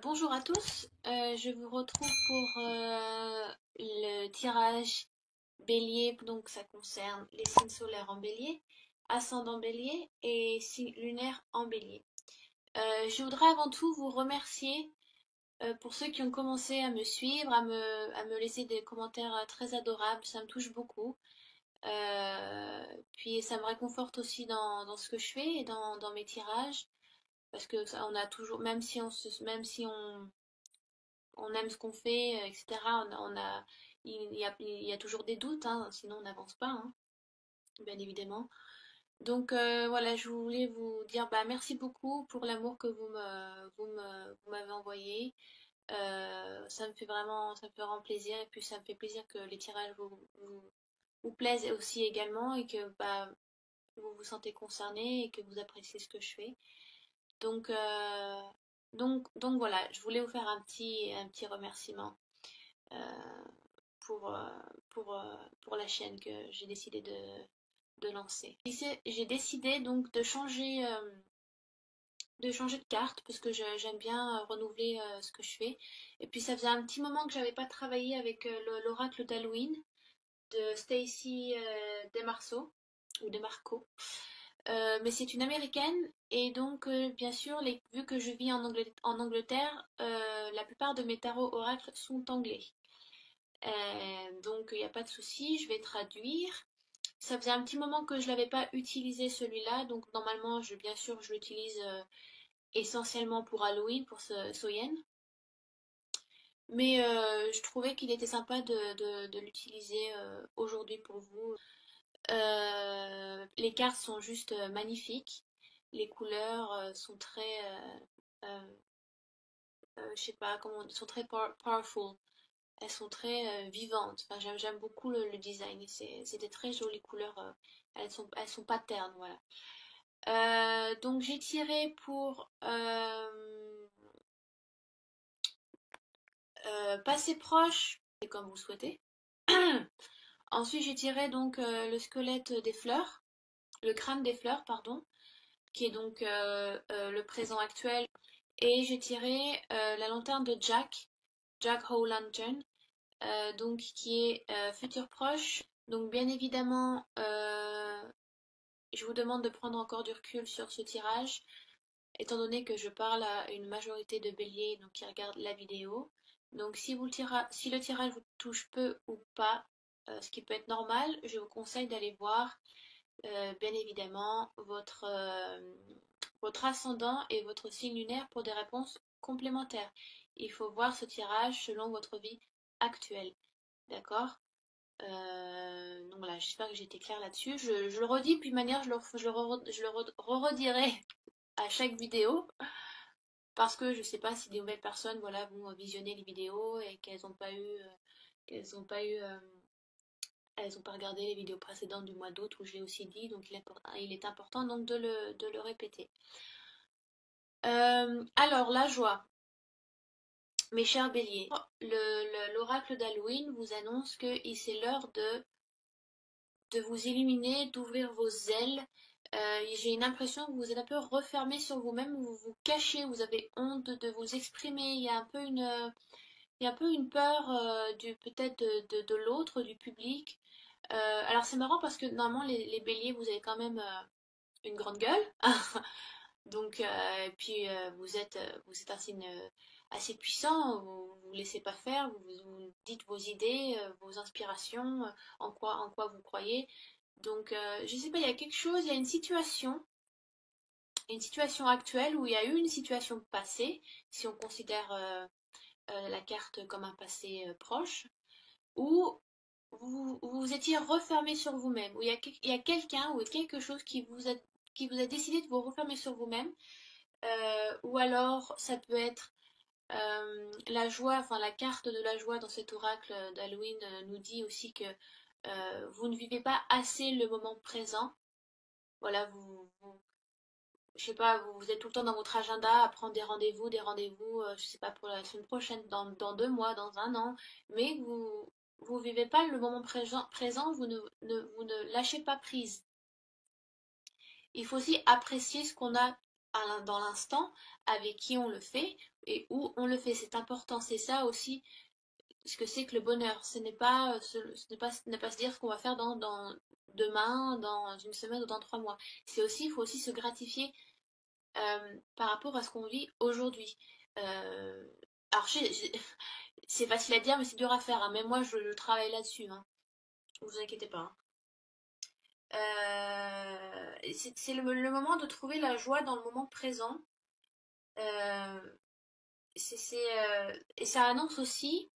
Bonjour à tous, je vous retrouve pour le tirage bélier, donc ça concerne les signes solaires en bélier, ascendant bélier et signes lunaires en bélier. Je voudrais avant tout vous remercier pour ceux qui ont commencé à me suivre, à me laisser des commentaires très adorables, ça me touche beaucoup. Puis ça me réconforte aussi dans ce que je fais et dans mes tirages, parce que on a toujours, même si on aime ce qu'on fait, etc. Il y a toujours des doutes, hein, sinon on n'avance pas, hein, bien évidemment. Donc voilà, je voulais vous dire bah, merci beaucoup pour l'amour que vous m'avez envoyé. Ça me fait vraiment plaisir et puis ça me fait plaisir que les tirages vous plaisent aussi également et que bah, vous vous sentez concerné et que vous appréciez ce que je fais. Donc, euh, donc voilà, je voulais vous faire un petit remerciement. euh, pour, euh, pour la chaîne que j'ai décidé de lancer. J'ai décidé donc de changer de carte parce que j'aime bien renouveler ce que je fais. Et puis ça faisait un petit moment que j'avais pas travaillé avec l'oracle d'Halloween de Stacy DeMarco ou DeMarco. Mais c'est une américaine et donc bien sûr vu que je vis en Angleterre, la plupart de mes tarots oracles sont anglais. Donc il n'y a pas de souci, je vais traduire. Ça faisait un petit moment que je ne l'avais pas utilisé celui-là, donc normalement, bien sûr, je l'utilise essentiellement pour Halloween, pour Soyen. Mais je trouvais qu'il était sympa de l'utiliser aujourd'hui pour vous. Les cartes sont juste magnifiques. Les couleurs sont très, je sais pas comment, sont très powerful. Elles sont très vivantes. Enfin, j'aime beaucoup le design. C'est des très jolies couleurs. Elles sont pas ternes, voilà. Donc j'ai tiré pour passer proche, et comme vous souhaitez. Ensuite j'ai tiré donc le squelette des fleurs, le crâne des fleurs, pardon, qui est donc le présent actuel. Et j'ai tiré la lanterne de Jack O'Lantern, donc qui est futur proche. Donc bien évidemment, je vous demande de prendre encore du recul sur ce tirage, étant donné que je parle à une majorité de béliers donc, qui regardent la vidéo. Donc si le tirage vous touche peu ou pas, ce qui peut être normal, je vous conseille d'aller voir bien évidemment votre ascendant et votre signe lunaire pour des réponses complémentaires. Il faut voir ce tirage selon votre vie actuelle. D'accord? Donc voilà, j'espère que j'ai été claire là-dessus. Je le redis, puis de manière, je le redirai à chaque vidéo, parce que je sais pas si des nouvelles personnes, voilà, vont visionner les vidéos et elles ont pas regardé les vidéos précédentes du mois d'août où je l'ai aussi dit, donc il est important donc de le répéter. Alors, la joie, mes chers béliers, l'oracle d'Halloween vous annonce que c'est l'heure de vous illuminer, d'ouvrir vos ailes. J'ai une impression que vous êtes un peu refermé sur vous-même, vous vous cachez, vous avez honte de vous exprimer. Il y a un peu une peur peut-être de l'autre, du public. Alors c'est marrant parce que normalement les béliers, vous avez quand même une grande gueule. Donc, et puis vous êtes un signe assez puissant, vous vous laissez pas faire, vous dites vos idées, vos inspirations, en quoi vous croyez. Donc, je sais pas, il y a quelque chose, il y a une situation actuelle où il y a eu une situation passée, si on considère la carte comme un passé proche, où vous étiez refermé sur vous-même, où il y a quelqu'un ou quelque chose qui vous a décidé de vous refermer sur vous-même, ou alors ça peut être la joie, enfin la carte de la joie dans cet oracle d'Halloween nous dit aussi que vous ne vivez pas assez le moment présent. Voilà, je sais pas, vous êtes tout le temps dans votre agenda à prendre des rendez-vous, je sais pas, pour la semaine prochaine, dans 2 mois, dans un an, mais vous vivez pas le moment présent, vous ne lâchez pas prise. Il faut aussi apprécier ce qu'on a dans l'instant, avec qui on le fait et où on le fait. C'est important, c'est ça aussi ce que c'est que le bonheur. Ce n'est pas se dire ce qu'on va faire demain, dans une semaine ou dans 3 mois. Il faut aussi se gratifier par rapport à ce qu'on vit aujourd'hui. Euh, alors, c'est facile à dire, mais c'est dur à faire, hein. Même moi, je travaille là-dessus, hein. Ne vous inquiétez pas, hein. C'est le moment de trouver la joie dans le moment présent. Euh, et ça annonce aussi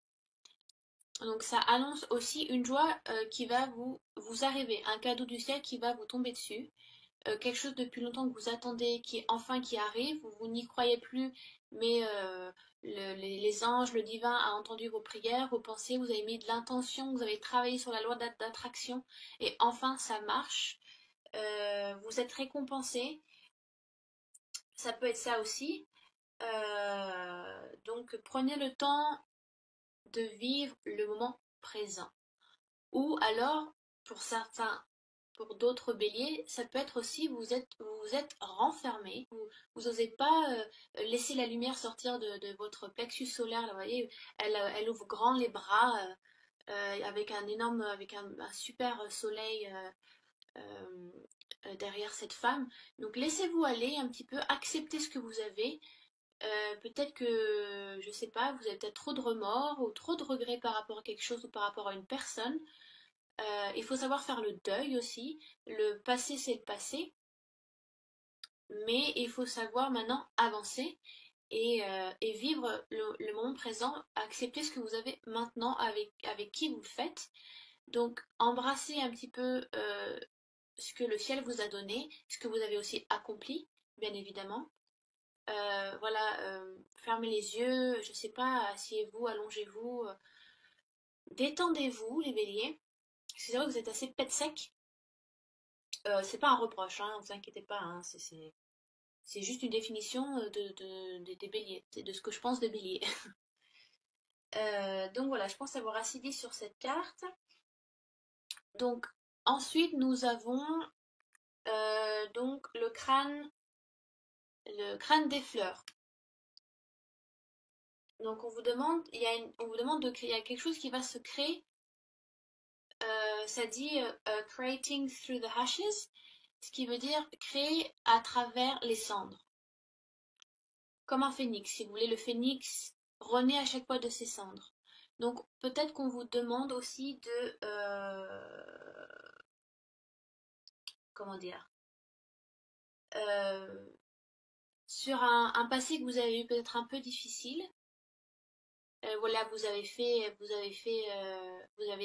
une joie qui va vous arriver, un cadeau du ciel qui va vous tomber dessus, quelque chose depuis longtemps que vous attendez, qui arrive, vous n'y croyez plus, mais les anges, le divin a entendu vos prières, vos pensées, vous avez mis de l'intention, vous avez travaillé sur la loi d'attraction, et enfin ça marche. Vous êtes récompensé, ça peut être ça aussi. Donc prenez le temps de vivre le moment présent. Ou alors, pour certains, pour d'autres béliers, ça peut être aussi vous êtes renfermé, vous n'osez pas laisser la lumière sortir de votre plexus solaire. Là, vous voyez, elle ouvre grand les bras avec un super soleil derrière cette femme. Donc laissez-vous aller un petit peu, acceptez ce que vous avez. Peut-être que, je sais pas, vous avez peut-être trop de remords ou trop de regrets par rapport à quelque chose ou par rapport à une personne. Il faut savoir faire le deuil aussi. Le passé, c'est le passé. Mais il faut savoir maintenant avancer et vivre le moment présent, accepter ce que vous avez maintenant avec qui vous le faites. Donc, embrasser un petit peu ce que le ciel vous a donné, ce que vous avez aussi accompli, bien évidemment. Voilà, fermez les yeux, je sais pas, asseyez-vous, allongez-vous, détendez-vous, les béliers. C'est vrai que vous êtes assez pet sec. C'est pas un reproche, hein, ne vous inquiétez pas, hein, c'est juste une définition des béliers, c'est de ce que je pense des béliers. Donc voilà, je pense avoir assez dit sur cette carte. Donc ensuite nous avons donc le crâne des fleurs. Donc on vous demande, on vous demande de créer, il y a quelque chose qui va se créer. Ça dit creating through the ashes, ce qui veut dire créer à travers les cendres. Comme un phénix, si vous voulez, le phénix renaît à chaque fois de ses cendres. Donc peut-être qu'on vous demande aussi comment dire, euh, sur un passé que vous avez eu peut-être un peu difficile. Voilà, vous avez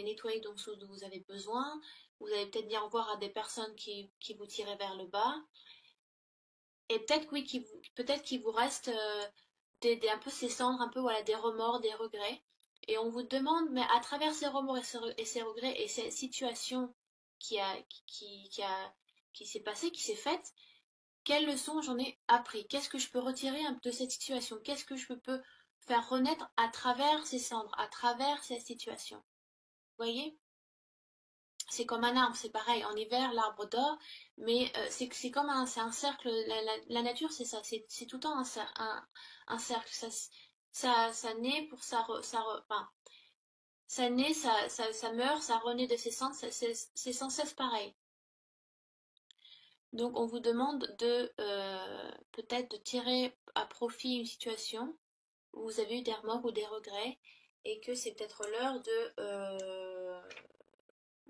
nettoyé donc ce dont vous avez besoin. Vous avez peut-être dit au revoir à des personnes qui vous tiraient vers le bas. Et peut-être oui, peut-être qu'il vous reste un peu ces cendres, un peu voilà, des remords, des regrets. Et on vous demande, mais à travers ces remords et ces regrets et ces situations qui a, qui a, qui s'est passée, qui s'est faite, quelles leçons j'en ai appris? Qu'est-ce que je peux retirer de cette situation? Qu'est-ce que je peux faire renaître à travers ces cendres, à travers cette situation? Vous voyez? C'est comme un arbre, c'est pareil. En hiver, l'arbre dort, mais c'est comme c'est un cercle. La nature, c'est ça. C'est tout le temps un cercle. Ça naît pour enfin, ça naît, ça meurt, ça renaît de ses cendres. C'est sans cesse pareil. Donc, on vous demande de peut-être de tirer à profit une situation où vous avez eu des remords ou des regrets et que c'est peut-être l'heure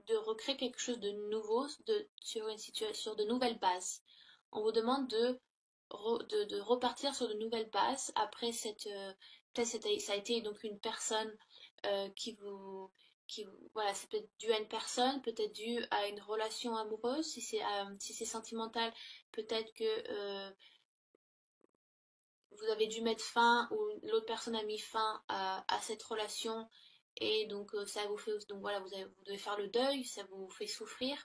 de recréer quelque chose de nouveau sur une situation, sur de nouvelles bases. On vous demande de repartir sur de nouvelles bases après peut-être ça a été donc une personne qui vous voilà, c'est peut-être dû à une personne, peut-être dû à une relation amoureuse, si c'est sentimental, peut-être que vous avez dû mettre fin ou l'autre personne a mis fin à cette relation et donc ça vous fait donc voilà vous devez faire le deuil, ça vous fait souffrir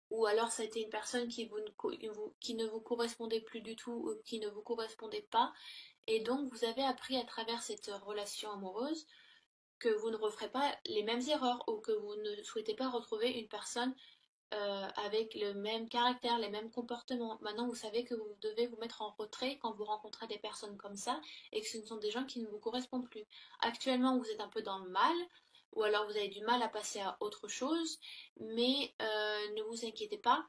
ou alors ça a été une personne qui ne vous correspondait plus du tout ou qui ne vous correspondait pas et donc vous avez appris à travers cette relation amoureuse que vous ne referez pas les mêmes erreurs ou que vous ne souhaitez pas retrouver une personne avec le même caractère, les mêmes comportements. Maintenant, vous savez que vous devez vous mettre en retrait quand vous rencontrez des personnes comme ça et que ce sont des gens qui ne vous correspondent plus. Actuellement, vous êtes un peu dans le mal ou alors vous avez du mal à passer à autre chose, mais ne vous inquiétez pas,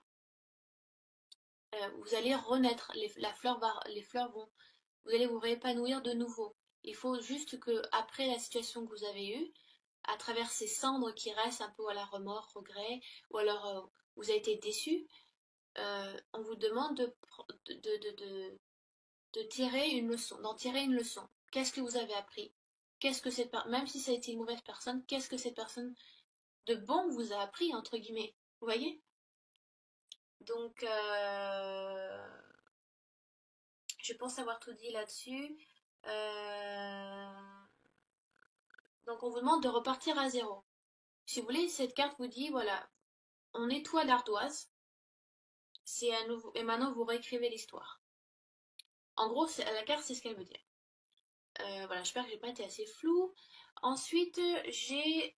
vous allez renaître, les fleurs vont, vous allez vous réépanouir de nouveau. Il faut juste que, après la situation que vous avez eue, à travers ces cendres qui restent un peu à la remords, regret, ou alors vous avez été déçu, on vous demande de, de, de, de- de tirer une leçon, d'en tirer une leçon. Qu'est-ce que vous avez appris? Qu'est-ce que même si ça a été une mauvaise personne, qu'est-ce que cette personne de bon vous a appris, entre guillemets? Vous voyez? Donc, je pense avoir tout dit là-dessus. Euh, donc, on vous demande de repartir à zéro. Si vous voulez, cette carte vous dit, voilà, on nettoie l'ardoise, c'est à nouveau, et maintenant vous réécrivez l'histoire. En gros, la carte, c'est ce qu'elle veut dire. Voilà, j'espère que j'ai pas été assez floue. Ensuite, j'ai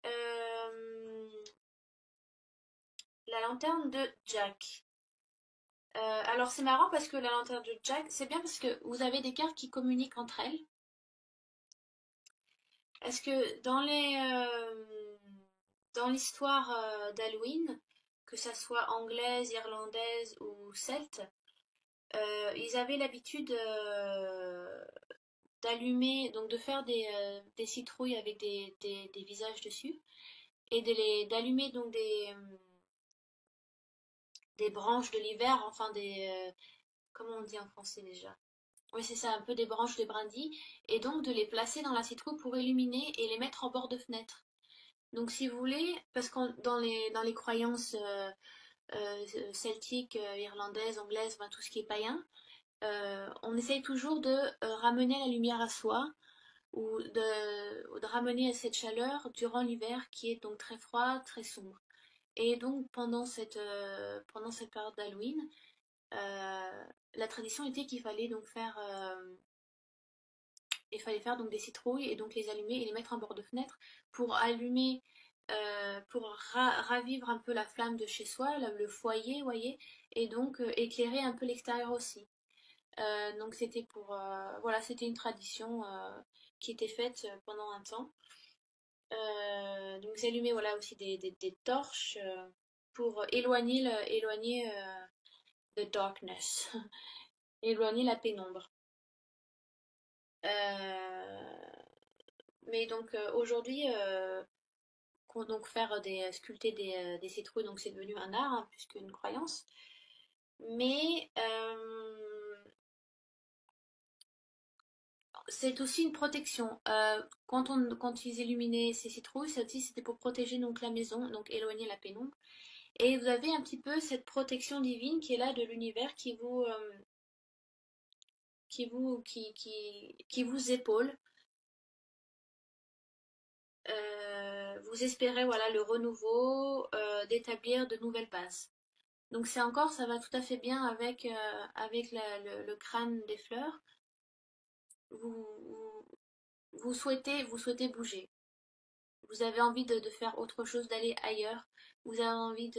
la lanterne de Jack. Alors c'est marrant parce que la lanterne de Jack, c'est bien parce que vous avez des cartes qui communiquent entre elles. Est-ce que dans l'histoire d'Halloween, que ça soit anglaise, irlandaise ou celte, ils avaient l'habitude d'allumer, donc de faire des citrouilles avec des visages dessus et d'allumer donc des branches de l'hiver, enfin comment on dit en français déjà? Oui, c'est ça, un peu des branches de brindilles, et donc de les placer dans la citrouille pour illuminer et les mettre en bord de fenêtre. Donc si vous voulez, parce que dans les croyances celtiques, irlandaises, anglaises, enfin, tout ce qui est païen, on essaye toujours de ramener la lumière à soi ou de ramener cette chaleur durant l'hiver qui est donc très froid, très sombre. Et donc pendant cette période d'Halloween, euh, la tradition était qu'il fallait donc faire donc des citrouilles et donc les allumer et les mettre en bord de fenêtre pour allumer, pour ravivre un peu la flamme de chez soi, le foyer, vous voyez, et donc éclairer un peu l'extérieur aussi. Donc c'était voilà, c'était une tradition qui était faite pendant un temps. Donc vous allumez voilà aussi des torches pour éloigner the darkness, éloigner la pénombre. Euh, mais donc aujourd'hui, donc faire sculpter des citrouilles, donc c'est devenu un art, hein, plus qu'une croyance. Mais c'est aussi une protection. Quand ils illuminaient ces citrouilles, ça aussi c'était pour protéger donc la maison, donc éloigner la pénombre. Et vous avez un petit peu cette protection divine qui est là de l'univers qui vous épaule. Vous espérez voilà le renouveau, d'établir de nouvelles bases. Donc c'est encore, ça va tout à fait bien avec le crâne des fleurs. Vous, vous, vous souhaitez bouger. Vous avez envie de faire autre chose, d'aller ailleurs. Vous avez envie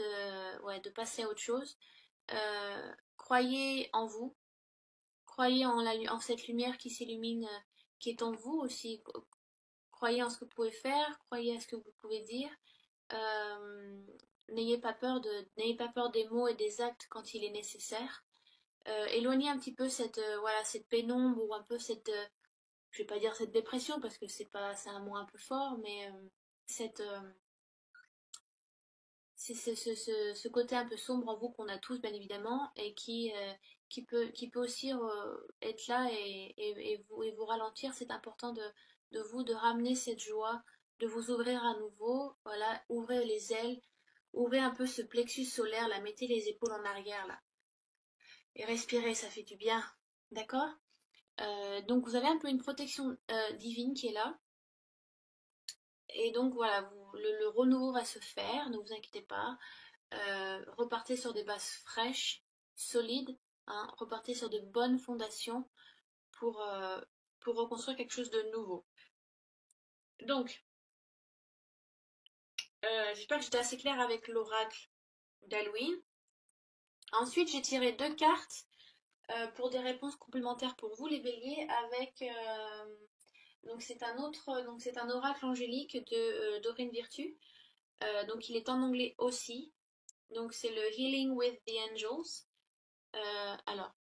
ouais, de passer à autre chose. Croyez en vous. Croyez en cette lumière qui s'illumine, qui est en vous aussi. Croyez en ce que vous pouvez faire. Croyez à ce que vous pouvez dire. Euh, n'ayez pas peur des mots et des actes quand il est nécessaire. Éloignez un petit peu voilà, cette pénombre ou un peu je vais pas dire cette dépression parce que c'est un mot un peu fort, mais cette, c'est ce côté un peu sombre en vous qu'on a tous bien évidemment et qui peut aussi être là et vous ralentir. C'est important de vous de ramener cette joie, de vous ouvrir à nouveau, voilà, ouvrez les ailes, ouvrez un peu ce plexus solaire, là, mettez les épaules en arrière là et respirez, ça fait du bien, d'accord? Donc vous avez un peu une protection divine qui est là. Et donc voilà, le renouveau va se faire, ne vous inquiétez pas. Repartez sur des bases fraîches, solides, hein, repartez sur de bonnes fondations pour, euh, pour reconstruire quelque chose de nouveau. Donc, j'espère que j'étais assez claire avec l'oracle d'Halloween. Ensuite, j'ai tiré 2 cartes pour des réponses complémentaires pour vous, les béliers, avec... donc c'est un oracle angélique de Dorine Virtue. Donc il est en anglais aussi. Donc c'est le Healing with the Angels. Alors,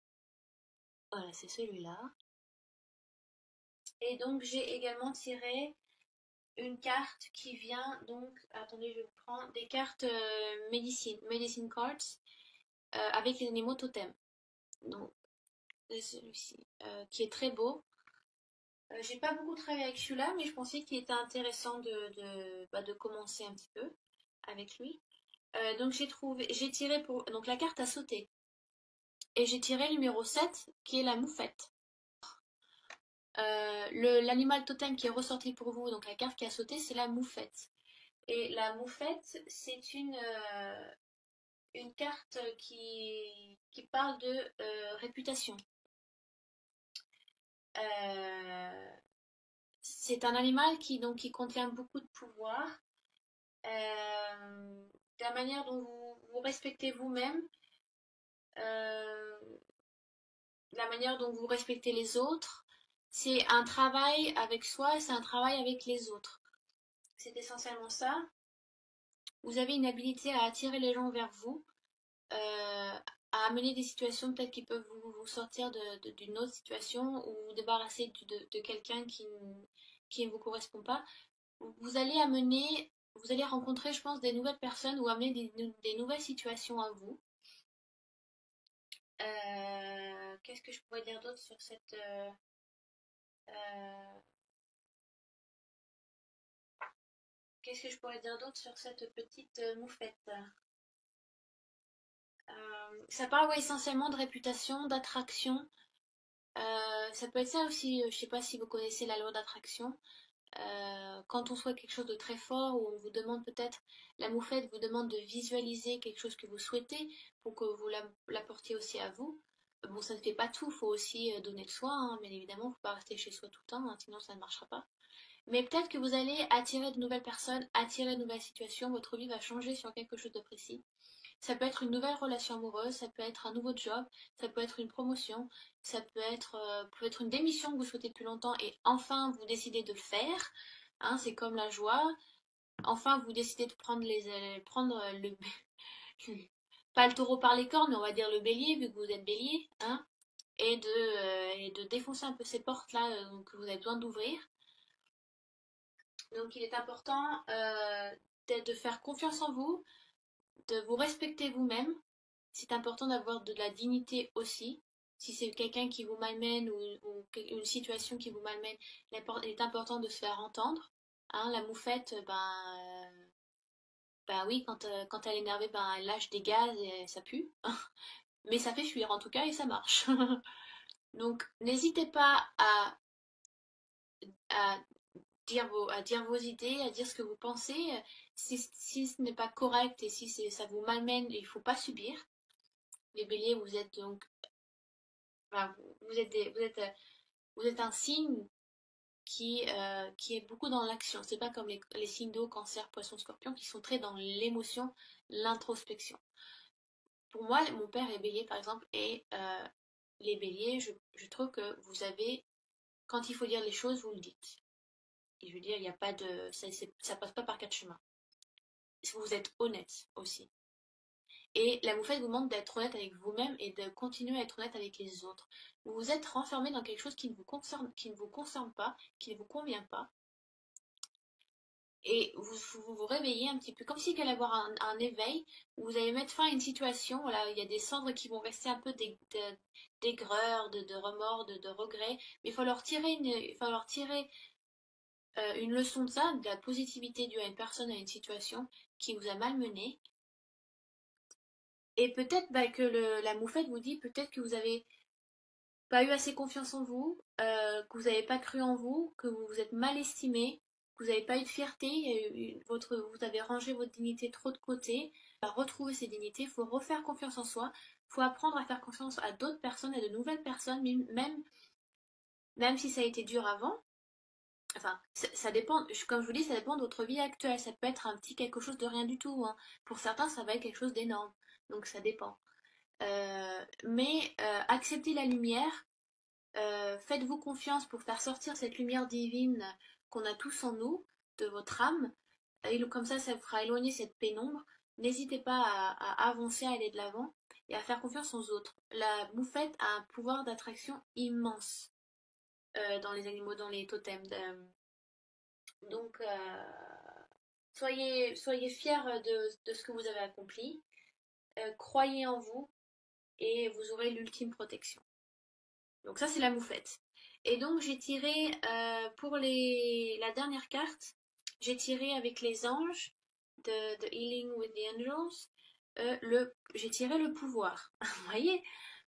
voilà, c'est celui-là. Et donc j'ai également tiré une carte qui vient donc, attendez, je prends des cartes medicine cards avec les animaux totems. Donc c'est celui-ci qui est très beau. J'ai pas beaucoup travaillé avec celui-là, mais je pensais qu'il était intéressant de commencer un petit peu avec lui. Donc j'ai tiré pour donc la carte a sauté et j'ai tiré le numéro 7 qui est la moufette. L'animal totem qui est ressorti pour vous, donc la carte qui a sauté, c'est la moufette. Et la moufette, c'est une carte qui parle de réputation. C'est un animal qui contient beaucoup de pouvoir. La manière dont vous respectez vous-même, euh, la manière dont vous respectez les autres, c'est un travail avec soi, c'est un travail avec les autres. C'est essentiellement ça. Vous avez une habilité à attirer les gens vers vous, à amener des situations peut-être qui peuvent vous sortir d'une autre situation ou vous débarrasser de quelqu'un qui ne vous correspond pas. Vous allez rencontrer, je pense, des nouvelles personnes ou amener des nouvelles situations à vous. Qu'est-ce que je pourrais dire d'autre sur cette... euh, qu'est-ce que je pourrais dire d'autre sur cette petite moufette? Ça parle essentiellement de réputation, d'attraction. Ça peut être ça aussi, je sais pas si vous connaissez la loi d'attraction. Quand on souhaite quelque chose de très fort, ou on vous demande peut-être, la moufette vous demande de visualiser quelque chose que vous souhaitez pour que vous l'apportiez aussi à vous. Bon, ça ne fait pas tout, il faut aussi donner de soi, hein, bien évidemment, il ne faut pas rester chez soi tout le temps, hein, sinon ça ne marchera pas. Mais peut-être que vous allez attirer de nouvelles personnes, attirer de nouvelles situations, votre vie va changer sur quelque chose de précis. Ça peut être une nouvelle relation amoureuse, ça peut être un nouveau job, ça peut être une promotion, ça peut être une démission que vous souhaitez depuis longtemps et enfin vous décidez de le faire. Hein, c'est comme la joie. Enfin vous décidez de prendre le pas le taureau par les cornes, mais on va dire le bélier vu que vous êtes bélier, hein, et de défoncer un peu ces portes-là que vous avez besoin d'ouvrir. Donc il est important de faire confiance en vous, de vous respecter vous-même. C'est important d'avoir de la dignité aussi. Si c'est quelqu'un qui vous malmène ou une situation qui vous malmène, il est important de se faire entendre. Hein, la moufette, ben oui, quand elle est énervée, ben elle lâche des gaz et ça pue. Mais ça fait fuir en tout cas et ça marche. Donc n'hésitez pas à à dire vos idées, à dire ce que vous pensez. Si ce n'est pas correct et si ça vous malmène, il ne faut pas subir. Les béliers, vous êtes donc enfin, vous êtes un signe qui est beaucoup dans l'action. C'est pas comme les signes d'eau, cancer, poisson, scorpion, qui sont très dans l'émotion, l'introspection. Pour moi, mon père est bélier, par exemple, et les béliers, je trouve que vous avez, quand il faut dire les choses, vous le dites. Et je veux dire, il n'y a pas de... Ça passe pas par 4 chemins. Vous êtes honnête aussi. Et la moufette vous demande d'être honnête avec vous-même et de continuer à être honnête avec les autres. Vous vous êtes renfermé dans quelque chose qui ne vous concerne pas, qui ne vous convient pas. Et vous réveillez un petit peu, comme s'il allait y avoir un éveil, où vous allez mettre fin à une situation. Voilà, il y a des cendres qui vont rester un peu d'aigreur, de remords, de regrets. Mais il faut leur tirer une leçon de ça, de la positivité due à une personne, à une situation qui vous a malmené. Et peut-être que la moufette vous dit peut-être que vous avez pas eu assez confiance en vous, que vous n'avez pas cru en vous, que vous vous êtes mal estimé, que vous n'avez pas eu de fierté, vous avez rangé votre dignité trop de côté. Pour retrouver ces dignités, il faut refaire confiance en soi, il faut apprendre à faire confiance à d'autres personnes, à de nouvelles personnes, même si ça a été dur avant. Enfin, ça dépend, comme je vous dis, ça dépend de votre vie actuelle. Ça peut être un petit quelque chose de rien du tout, hein. Pour certains, ça va être quelque chose d'énorme. Donc ça dépend. Mais acceptez la lumière, faites-vous confiance pour faire sortir cette lumière divine qu'on a tous en nous, de votre âme. Et comme ça vous fera éloigner cette pénombre. N'hésitez pas à avancer, à aller de l'avant et à faire confiance aux autres. La moufette a un pouvoir d'attraction immense dans les animaux, dans les totems. Donc, soyez fiers de ce que vous avez accompli. Croyez en vous et vous aurez l'ultime protection. Donc ça, c'est la moufette. Et donc, j'ai tiré pour la dernière carte, j'ai tiré avec les anges de Healing with the Angels, j'ai tiré le pouvoir. Vous voyez,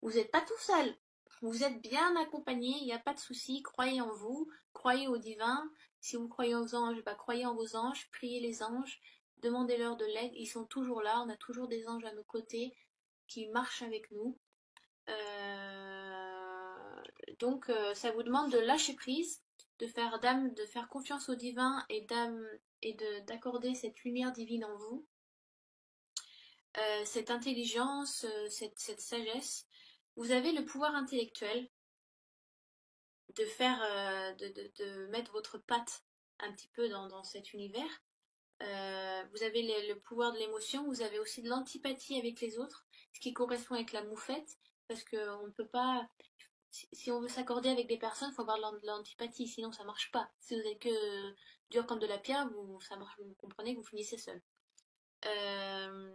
vous n'êtes pas tout seul. Vous êtes bien accompagné, il n'y a pas de souci. Croyez en vous, croyez au divin. Si vous croyez aux anges, bah, croyez en vos anges, priez les anges, demandez-leur de l'aide. Ils sont toujours là, on a toujours des anges à nos côtés qui marchent avec nous. Donc, ça vous demande de lâcher prise, de faire confiance au divin et d'accorder cette lumière divine en vous, cette intelligence, cette sagesse. Vous avez le pouvoir intellectuel de faire, de mettre votre patte un petit peu dans cet univers. Vous avez le pouvoir de l'émotion, vous avez aussi de l'antipathie avec les autres, ce qui correspond avec la moufette, parce qu'on ne peut pas, si on veut s'accorder avec des personnes, il faut avoir de l'antipathie, sinon ça marche pas. Si vous êtes que dur comme de la pierre, ça marche, vous comprenez que vous finissez seul. Euh,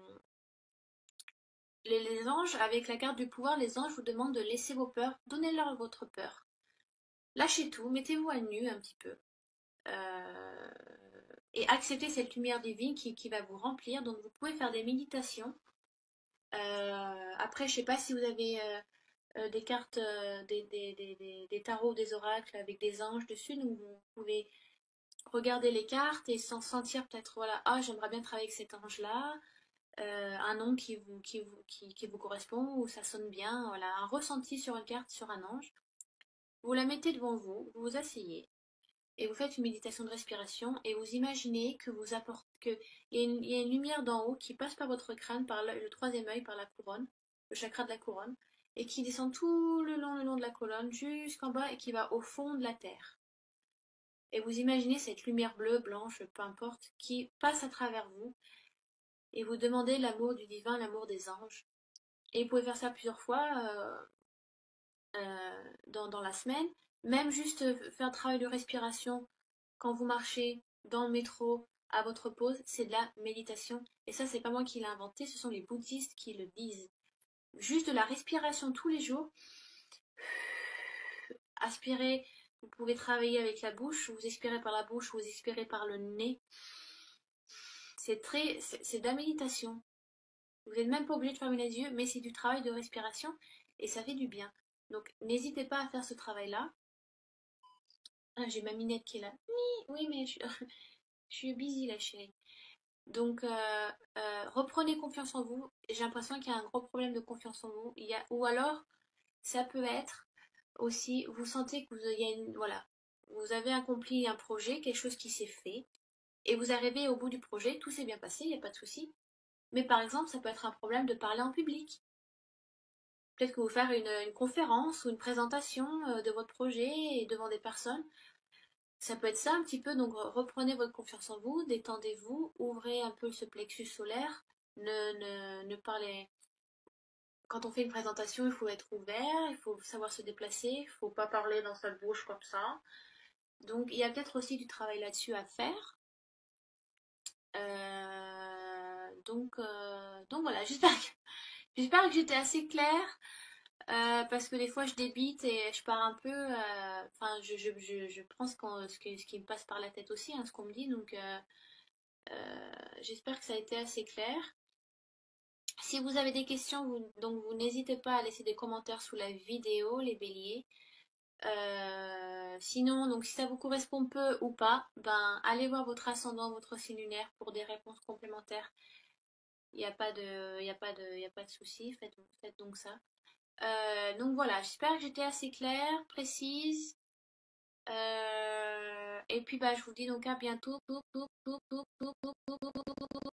les anges, avec la carte du pouvoir, les anges vous demandent de laisser vos peurs, donnez-leur votre peur. Lâchez tout, mettez-vous à nu un petit peu. Euh, et acceptez cette lumière divine qui va vous remplir. Donc vous pouvez faire des méditations. Après, je sais pas si vous avez des cartes, des tarots, des oracles avec des anges dessus. Donc vous pouvez regarder les cartes et s'en sentir peut-être, voilà, ah, j'aimerais bien travailler avec cet ange-là. Un nom qui vous correspond ou ça sonne bien. Voilà, un ressenti sur une carte, sur un ange. Vous la mettez devant vous, vous vous asseyez et vous faites une méditation de respiration et vous imaginez que vous apportez que il y a une lumière d'en haut qui passe par votre crâne, par le troisième œil, par la couronne, le chakra de la couronne, et qui descend tout le long de la colonne jusqu'en bas et qui va au fond de la terre. Et vous imaginez cette lumière bleue, blanche, peu importe, qui passe à travers vous et vous demandez l'amour du divin, l'amour des anges. Et vous pouvez faire ça plusieurs fois dans la semaine, même juste faire un travail de respiration quand vous marchez dans le métro à votre pause, c'est de la méditation. Et ça, c'est pas moi qui l'ai inventé, ce sont les bouddhistes qui le disent. Juste de la respiration tous les jours. Aspirez, vous pouvez travailler avec la bouche, vous expirez par la bouche, vous expirez par le nez. C'est de la méditation. Vous n'êtes même pas obligé de fermer les yeux, mais c'est du travail de respiration et ça fait du bien. Donc n'hésitez pas à faire ce travail-là. Ah, j'ai ma minette qui est là. Oui, mais je suis busy là, chérie. Donc, reprenez confiance en vous. J'ai l'impression qu'il y a un gros problème de confiance en vous. Ou alors, ça peut être aussi, vous sentez que voilà, vous avez accompli un projet, quelque chose qui s'est fait, et vous arrivez au bout du projet, tout s'est bien passé, il n'y a pas de souci. Mais par exemple, ça peut être un problème de parler en public. Peut-être que vous faire une conférence ou une présentation de votre projet et devant des personnes. Ça peut être ça un petit peu, donc reprenez votre confiance en vous, détendez-vous, ouvrez un peu ce plexus solaire, ne parlez. Quand on fait une présentation, il faut être ouvert, il faut savoir se déplacer, il ne faut pas parler dans sa bouche comme ça. Donc il y a peut-être aussi du travail là-dessus à faire. Donc voilà, j'espère que j'étais assez claire. Parce que des fois je débite et je pars un peu. Enfin, je prends ce qui me passe par la tête aussi, hein, ce qu'on me dit. Donc, j'espère que ça a été assez clair. Si vous avez des questions, vous n'hésitez pas à laisser des commentaires sous la vidéo, les béliers. Sinon, donc si ça vous correspond peu ou pas, ben allez voir votre ascendant, votre signe lunaire pour des réponses complémentaires. Il n'y a pas de, il y a pas de, il y a pas de souci. Faites donc ça. Donc voilà, j'espère que j'étais assez claire, précise. Et puis bah, je vous dis donc à bientôt.